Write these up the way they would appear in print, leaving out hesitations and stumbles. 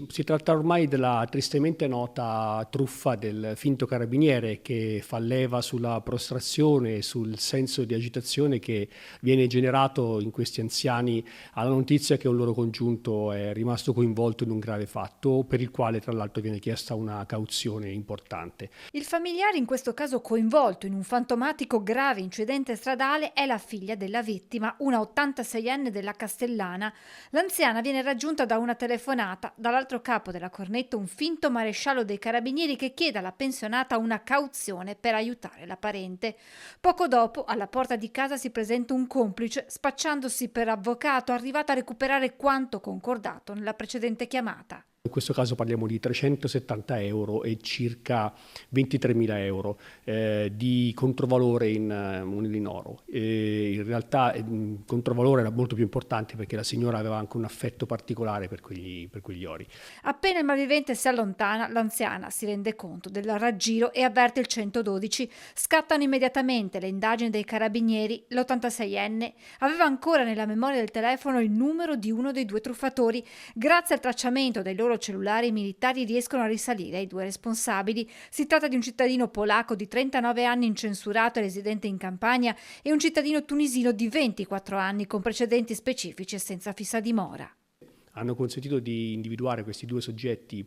Si tratta ormai della tristemente nota truffa del finto carabiniere che fa leva sulla prostrazione e sul senso di agitazione che viene generato in questi anziani alla notizia che un loro congiunto è rimasto coinvolto in un grave fatto per il quale tra l'altro viene chiesta una cauzione importante. Il familiare in questo caso coinvolto in un fantomatico grave incidente stradale è la figlia della vittima, una 86enne della Castellana. L'anziana viene raggiunta da una telefonata, dall'altro capo della cornetta un finto maresciallo dei carabinieri che chiede alla pensionata una cauzione per aiutare la parente. Poco dopo, alla porta di casa si presenta un complice, spacciandosi per avvocato, arrivato a recuperare quanto concordato nella precedente chiamata. In questo caso parliamo di 370 euro e circa 23.000 euro di controvalore in monili in oro. In realtà il controvalore era molto più importante perché la signora aveva anche un affetto particolare per quegli ori. Appena il malvivente si allontana, l'anziana si rende conto del raggiro e avverte il 112. Scattano immediatamente le indagini dei carabinieri. L'86enne aveva ancora nella memoria del telefono il numero di uno dei due truffatori. Grazie al tracciamento dei loro cellulari, i militari riescono a risalire ai due responsabili. Si tratta di un cittadino polacco di 39 anni incensurato e residente in Campania e un cittadino tunisino di 24 anni con precedenti specifici e senza fissa dimora. Hanno consentito di individuare questi due soggetti,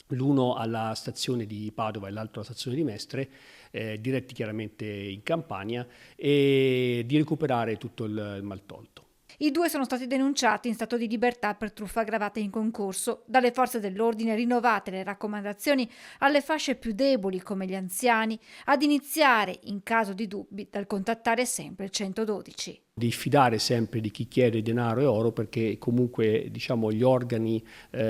l'uno alla stazione di Padova e l'altro alla stazione di Mestre, diretti chiaramente in Campania, e di recuperare tutto il maltolto. I due sono stati denunciati in stato di libertà per truffa aggravata in concorso. Dalle forze dell'ordine rinnovate le raccomandazioni alle fasce più deboli come gli anziani ad iniziare, in caso di dubbi, dal contattare sempre il 112. Di fidare sempre di chi chiede denaro e oro perché comunque diciamo, gli organi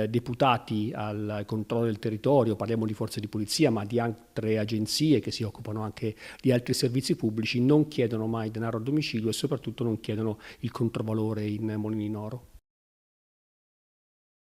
deputati al controllo del territorio, parliamo di forze di polizia ma di altre agenzie che si occupano anche di altri servizi pubblici, non chiedono mai denaro a domicilio e soprattutto non chiedono il controvalore in monili in oro.